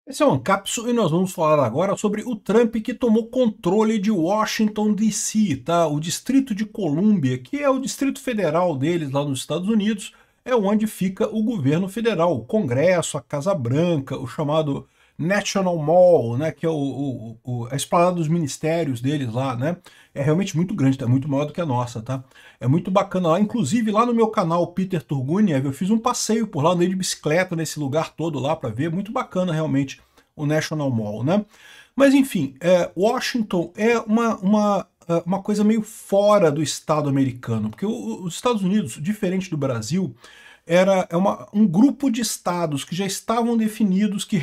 Esse é o Ancapsu e nós vamos falar agora sobre o Trump que tomou controle de Washington, D.C., tá? O Distrito de Colômbia, que é o Distrito Federal deles lá nos Estados Unidos, é onde fica o governo federal, o Congresso, a Casa Branca, o chamado National Mall, né? Que é a esplanada dos ministérios deles lá, né? É realmente muito grande, tá? Muito maior do que a nossa, tá? É muito bacana lá. Inclusive, lá no meu canal Peter Turguniev, eu fiz um passeio por lá, andei de bicicleta nesse lugar todo lá para ver. Muito bacana, realmente, o National Mall, né? Mas, enfim, Washington é uma coisa meio fora do Estado americano, porque os Estados Unidos, diferente do Brasil, um grupo de estados que já estavam definidos, que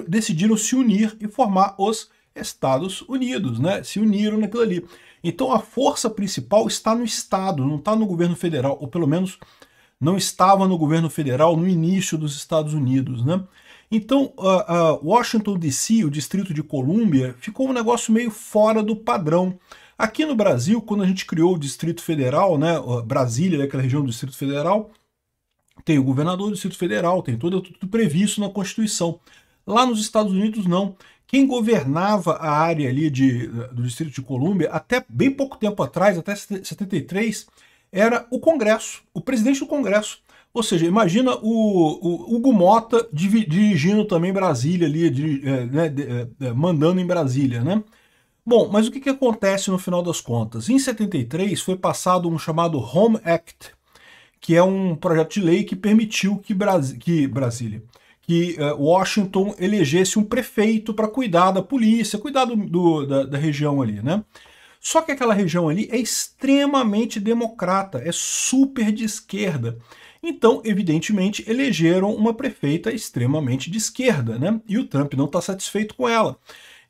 decidiram se unir e formar os Estados Unidos, né? Se uniram naquilo ali. Então a força principal está no Estado, não está no governo federal, ou pelo menos não estava no governo federal no início dos Estados Unidos, né? Então, Washington DC, o Distrito de Colômbia, ficou um negócio meio fora do padrão. Aqui no Brasil, quando a gente criou o Distrito Federal, né, Brasília, aquela região do Distrito Federal, tem o governador do Distrito Federal, tem tudo previsto na Constituição. Lá nos Estados Unidos, não. Quem governava a área ali do Distrito de Colômbia, até bem pouco tempo atrás, até 73, era o Congresso, o presidente do Congresso. Ou seja, imagina o Hugo Mota dirigindo também Brasília, ali, mandando em Brasília, né? Bom, mas o que acontece no final das contas? Em 73 foi passado um chamado Home Act, que é um projeto de lei que permitiu que Washington elegesse um prefeito para cuidar da polícia, cuidar da região ali, né? Só que aquela região ali é extremamente democrata, é super de esquerda. Então, evidentemente, elegeram uma prefeita extremamente de esquerda, né? E o Trump não está satisfeito com ela.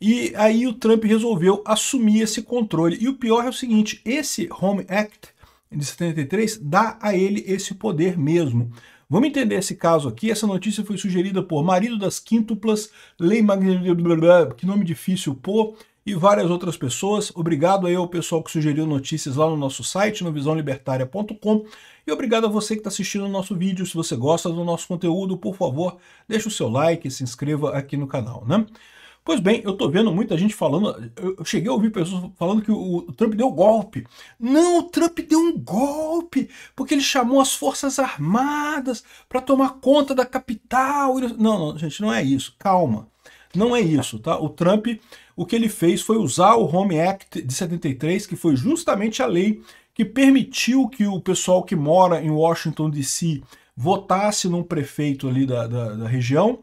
E aí o Trump resolveu assumir esse controle. E o pior é o seguinte, esse Home Act de 73 dá a ele esse poder mesmo. Vamos entender esse caso aqui. Essa notícia foi sugerida por Marido das Quíntuplas, Lei Magnífica, que nome difícil, pô, e várias outras pessoas. Obrigado aí ao pessoal que sugeriu notícias lá no nosso site, no visãolibertaria.com. E obrigado a você que está assistindo o nosso vídeo. Se você gosta do nosso conteúdo, por favor, deixe o seu like e se inscreva aqui no canal, né? Pois bem, eu tô vendo muita gente falando, eu cheguei a ouvir pessoas falando que o Trump deu golpe. Não, o Trump deu um golpe, porque ele chamou as Forças Armadas para tomar conta da capital. Não, gente, não é isso, calma. Não é isso, tá? O Trump, o que ele fez foi usar o Home Act de 73, que foi justamente a lei que permitiu que o pessoal que mora em Washington, D.C. votasse num prefeito ali da região.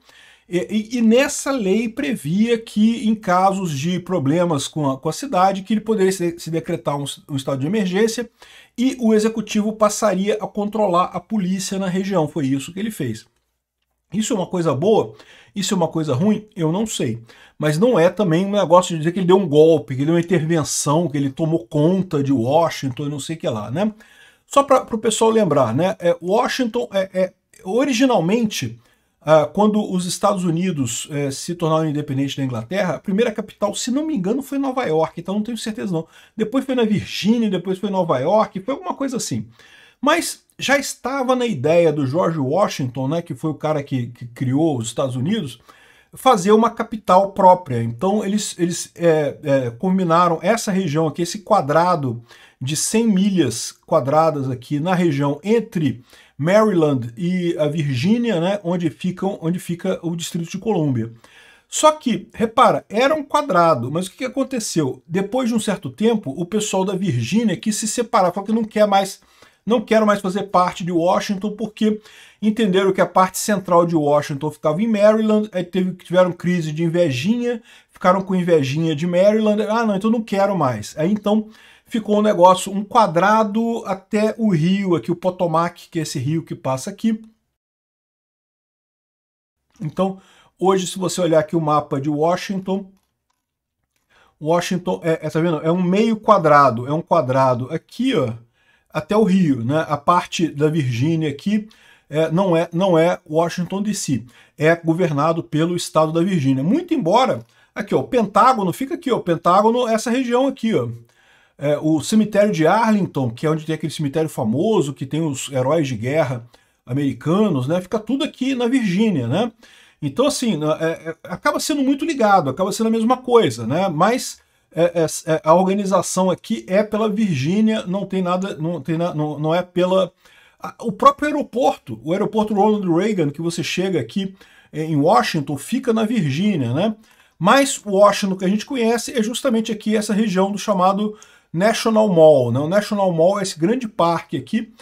E nessa lei previa que, em casos de problemas com a cidade, que ele poderia se decretar um estado de emergência e o executivo passaria a controlar a polícia na região. Foi isso que ele fez. Isso é uma coisa boa? Isso é uma coisa ruim? Eu não sei. Mas não é também um negócio de dizer que ele deu um golpe, que ele deu uma intervenção, que ele tomou conta de Washington e não sei o que lá, né? Só para o pessoal lembrar, né? Washington originalmente, quando os Estados Unidos se tornaram independentes da Inglaterra, a primeira capital, se não me engano, foi Nova York, então não tenho certeza não. Depois foi na Virgínia, depois foi Nova York, foi alguma coisa assim. Mas já estava na ideia do George Washington, né, que foi o cara que criou os Estados Unidos, fazer uma capital própria. Então eles combinaram essa região aqui, esse quadrado de 100 milhas quadradas aqui na região entre Maryland e a Virgínia, né, onde fica o Distrito de Colômbia. Só que, repara, era um quadrado, mas o que aconteceu? Depois de um certo tempo, o pessoal da Virgínia quis se separar, falou que não quero mais fazer parte de Washington, porque entenderam que a parte central de Washington ficava em Maryland, aí tiveram crise de invejinha, ficaram com invejinha de Maryland, não, então não quero mais. Aí então ficou um negócio, um quadrado até o rio aqui, o Potomac, que é esse rio que passa aqui. Então, hoje, se você olhar aqui o mapa de Washington tá vendo? É um meio quadrado, é um quadrado aqui, ó, até o rio, né? A parte da Virgínia aqui não é Washington DC, é governado pelo estado da Virgínia. Muito embora, aqui ó, o Pentágono fica aqui, ó, o Pentágono é essa região aqui, ó. O cemitério de Arlington, que é onde tem aquele cemitério famoso, que tem os heróis de guerra americanos, né? Fica tudo aqui na Virgínia, né? Então, assim, acaba sendo muito ligado, acaba sendo a mesma coisa, né? Mas a organização aqui é pela Virgínia, não tem nada, não é pela... O próprio aeroporto, o aeroporto Ronald Reagan, que você chega aqui em Washington, fica na Virgínia, né? Mas Washington que a gente conhece é justamente aqui essa região do chamado National Mall, né? O National Mall é esse grande parque aqui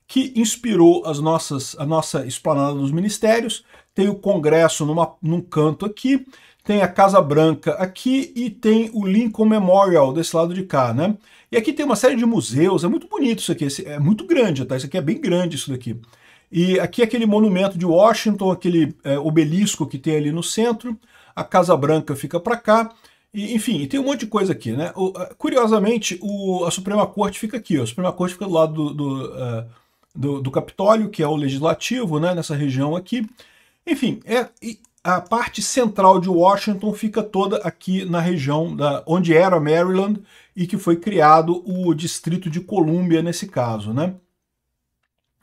que inspirou a nossa esplanada dos ministérios. Tem o Congresso num canto aqui, tem a Casa Branca aqui e tem o Lincoln Memorial desse lado de cá, né? E aqui tem uma série de museus, é muito bonito isso aqui, é muito grande, tá? Isso aqui é bem grande isso daqui. E aqui é aquele monumento de Washington, aquele obelisco que tem ali no centro, a Casa Branca fica para cá, e, enfim, e tem um monte de coisa aqui, né? Curiosamente, a Suprema Corte fica aqui, ó. A Suprema Corte fica do lado do Capitólio, que é o legislativo, né, nessa região aqui. Enfim, a parte central de Washington fica toda aqui na região onde era Maryland e que foi criado o Distrito de Colômbia nesse caso, né?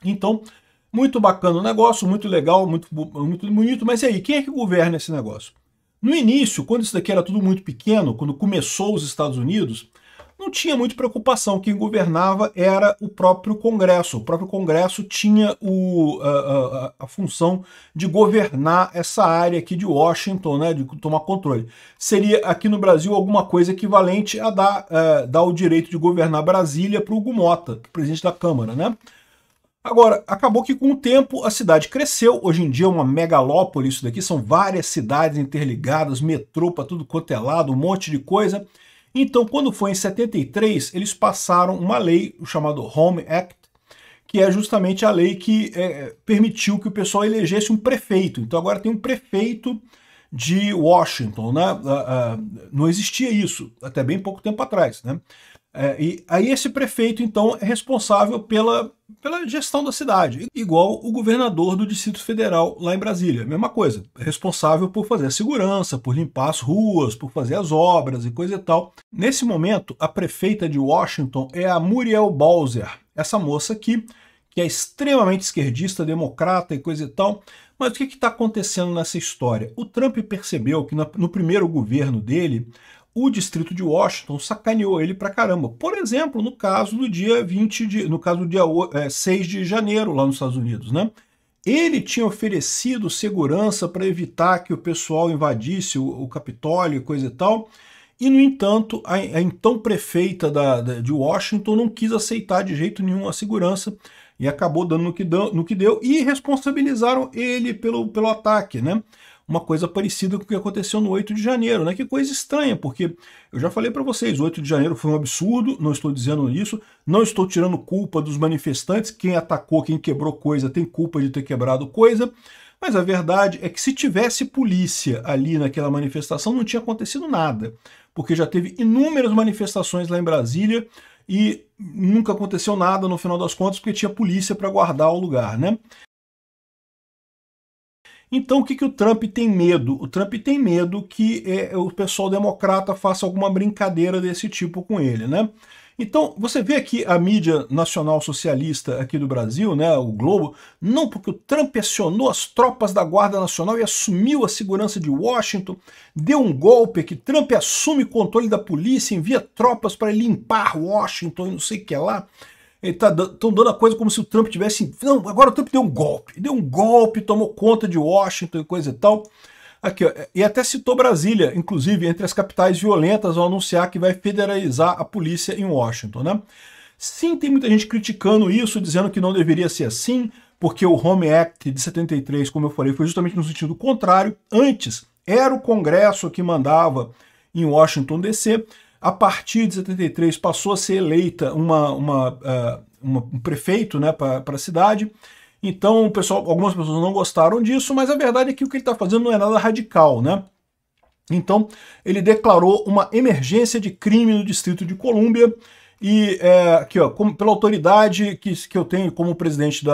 Então, muito bacana o negócio, muito legal, muito bonito, mas e aí, quem é que governa esse negócio? No início, quando isso daqui era tudo muito pequeno, quando começou os Estados Unidos, não tinha muita preocupação. Quem governava era o próprio Congresso. O próprio Congresso tinha a função de governar essa área aqui de Washington, né, de tomar controle. Seria aqui no Brasil alguma coisa equivalente a dar o direito de governar Brasília para o Hugo Mota, presidente da Câmara, né? Agora, acabou que com o tempo a cidade cresceu, hoje em dia é uma megalópole isso daqui, são várias cidades interligadas, metrô para tudo quanto é lado, um monte de coisa. Então, quando foi em 73, eles passaram uma lei, o chamado Home Act, que é justamente a lei que permitiu que o pessoal elegesse um prefeito. Então agora tem um prefeito de Washington, né? Não existia isso até bem pouco tempo atrás, né? E aí esse prefeito, então, é responsável pela gestão da cidade, igual o governador do Distrito Federal lá em Brasília, mesma coisa, é responsável por fazer a segurança, por limpar as ruas, por fazer as obras e coisa e tal. Nesse momento, a prefeita de Washington é a Muriel Bowser, essa moça aqui, que é extremamente esquerdista, democrata e coisa e tal. Mas o que está acontecendo nessa história? O Trump percebeu que no primeiro governo dele, o distrito de Washington sacaneou ele pra caramba. Por exemplo, no caso do dia 6 de janeiro, lá nos Estados Unidos, né? Ele tinha oferecido segurança para evitar que o pessoal invadisse o Capitólio e coisa e tal, e, no entanto, a então prefeita de Washington não quis aceitar de jeito nenhum a segurança e acabou dando no que deu e responsabilizaram ele pelo ataque, né? Uma coisa parecida com o que aconteceu no 8 de janeiro, né? Que coisa estranha, porque eu já falei para vocês, o 8 de janeiro foi um absurdo, não estou dizendo isso, não estou tirando culpa dos manifestantes, quem atacou, quem quebrou coisa tem culpa de ter quebrado coisa, mas a verdade é que se tivesse polícia ali naquela manifestação não tinha acontecido nada, porque já teve inúmeras manifestações lá em Brasília e nunca aconteceu nada no final das contas porque tinha polícia para guardar o lugar, né? Então o que o Trump tem medo? O Trump tem medo que o pessoal democrata faça alguma brincadeira desse tipo com ele, né? Então você vê aqui a mídia nacional socialista aqui do Brasil, né, o Globo, não, porque o Trump acionou as tropas da Guarda Nacional e assumiu a segurança de Washington, deu um golpe que Trump assume o controle da polícia, envia tropas para limpar Washington e não sei o que lá. Estão dando a coisa como se o Trump tivesse... Não, agora o Trump deu um golpe, tomou conta de Washington e coisa e tal. Aqui, ó, e até citou Brasília, inclusive, entre as capitais violentas, ao anunciar que vai federalizar a polícia em Washington, né? Sim, tem muita gente criticando isso, dizendo que não deveria ser assim, porque o Home Act de 73, como eu falei, foi justamente no sentido contrário. Antes, era o Congresso que mandava em Washington, D.C., a partir de 73 passou a ser eleita um prefeito, né, para a cidade. Então algumas pessoas não gostaram disso, mas a verdade é que o que ele está fazendo não é nada radical, né? Então ele declarou uma emergência de crime no Distrito de Colômbia e aqui, ó, pela autoridade que eu tenho como presidente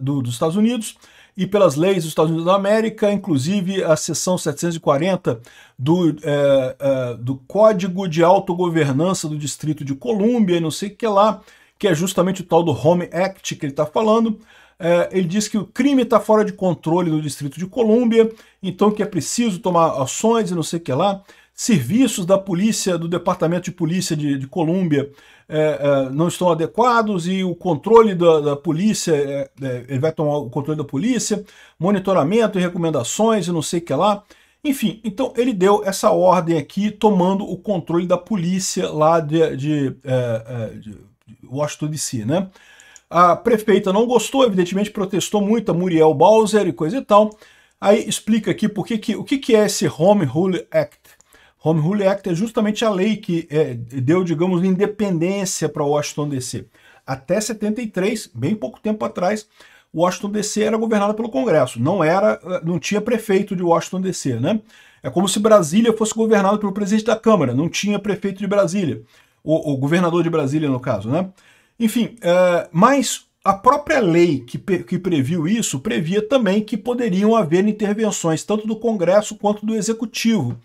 dos Estados Unidos, e pelas leis dos Estados Unidos da América, inclusive a seção 740 do Código de Autogovernança do Distrito de Colômbia, e não sei o que lá, que é justamente o tal do Home Act que ele está falando. Ele diz que o crime está fora de controle no Distrito de Colômbia, então que é preciso tomar ações e não sei o que lá. Serviços da polícia, do Departamento de Polícia de Colômbia não estão adequados e o controle da polícia, ele vai tomar o controle da polícia, monitoramento e recomendações e não sei o que lá. Enfim, então ele deu essa ordem aqui, tomando o controle da polícia lá de Washington DC, né? A prefeita não gostou, evidentemente protestou muito, a Muriel Bowser e coisa e tal. Aí explica aqui o que é esse Home Rule Act. Home Rule Act é justamente a lei que deu, digamos, independência para Washington DC. Até 73, bem pouco tempo atrás, Washington DC era governada pelo Congresso, não tinha prefeito de Washington DC, né? É como se Brasília fosse governada pelo presidente da Câmara, não tinha prefeito de Brasília, o governador de Brasília no caso, né? Enfim, mas a própria lei que previu isso, previa também que poderiam haver intervenções tanto do Congresso quanto do Executivo.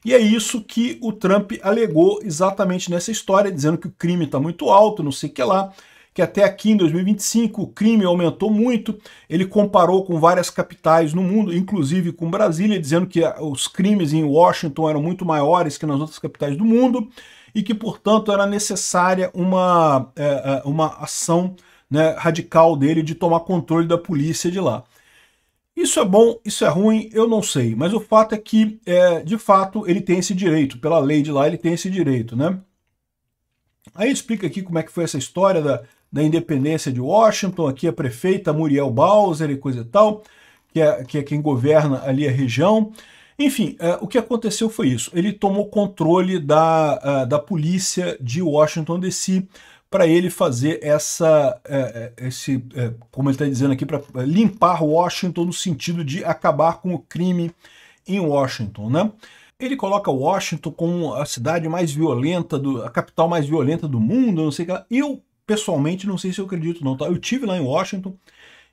E é isso que o Trump alegou exatamente nessa história, dizendo que o crime está muito alto, não sei o que lá, que até aqui em 2025 o crime aumentou muito. Ele comparou com várias capitais no mundo, inclusive com Brasília, dizendo que os crimes em Washington eram muito maiores que nas outras capitais do mundo e que, portanto, era necessária uma ação, né, radical dele de tomar controle da polícia de lá. Isso é bom, isso é ruim, eu não sei, mas o fato é que, de fato, ele tem esse direito, pela lei de lá ele tem esse direito, né? Aí explica aqui como é que foi essa história da independência de Washington, aqui a prefeita Muriel Bowser e coisa e tal, que é quem governa ali a região. Enfim, o que aconteceu foi isso, ele tomou controle da polícia de Washington DC, para ele fazer como ele está dizendo aqui, para limpar Washington no sentido de acabar com o crime em Washington, né? Ele coloca Washington como a cidade mais violenta, a capital mais violenta do mundo, não sei o que lá. Eu, pessoalmente, não sei se eu acredito não, tá? Eu estive lá em Washington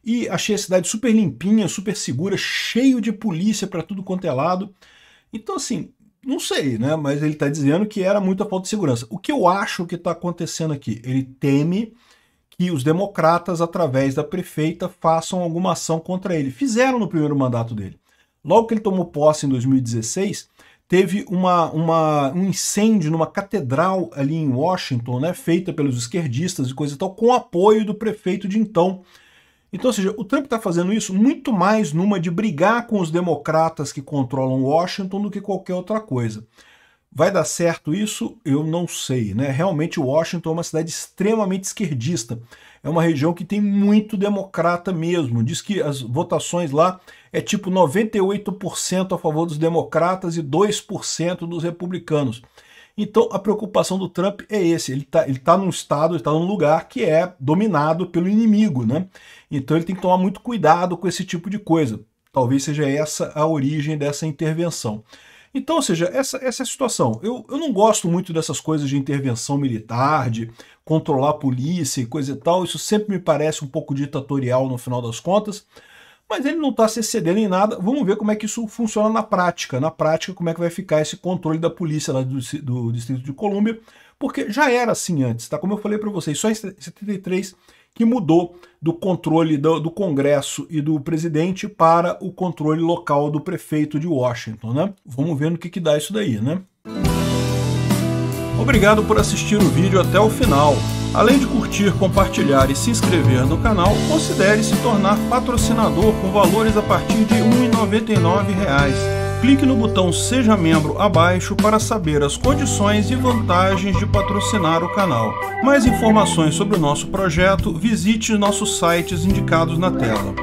e achei a cidade super limpinha, super segura, cheio de polícia para tudo quanto é lado. Então, assim, não sei, né? Mas ele está dizendo que era muita falta de segurança. O que eu acho que está acontecendo aqui? Ele teme que os democratas, através da prefeita, façam alguma ação contra ele. Fizeram no primeiro mandato dele. Logo que ele tomou posse em 2016, teve um incêndio numa catedral ali em Washington, né? Feita pelos esquerdistas e coisa e tal, com apoio do prefeito de então. Então, ou seja, o Trump está fazendo isso muito mais numa de brigar com os democratas que controlam Washington do que qualquer outra coisa. Vai dar certo isso? Eu não sei, né? Realmente Washington é uma cidade extremamente esquerdista. É uma região que tem muito democrata mesmo. Diz que as votações lá é tipo 98% a favor dos democratas e 2% dos republicanos. Então a preocupação do Trump é esse, ele tá num estado, ele está num lugar que é dominado pelo inimigo, né? Então ele tem que tomar muito cuidado com esse tipo de coisa. Talvez seja essa a origem dessa intervenção. Então, ou seja, essa é a situação. Eu não gosto muito dessas coisas de intervenção militar, de controlar a polícia e coisa e tal, isso sempre me parece um pouco ditatorial no final das contas, mas ele não está se excedendo em nada. Vamos ver como é que isso funciona na prática. Na prática, como é que vai ficar esse controle da polícia lá do Distrito de Colômbia, porque já era assim antes, tá? Como eu falei para vocês, só em 73 que mudou do controle do Congresso e do presidente para o controle local do prefeito de Washington, né? Vamos ver no que dá isso daí, né? Obrigado por assistir o vídeo até o final. Além de curtir, compartilhar e se inscrever no canal, considere se tornar patrocinador com valores a partir de R$ 1,99. Clique no botão Seja Membro abaixo para saber as condições e vantagens de patrocinar o canal. Mais informações sobre o nosso projeto, visite nossos sites indicados na tela.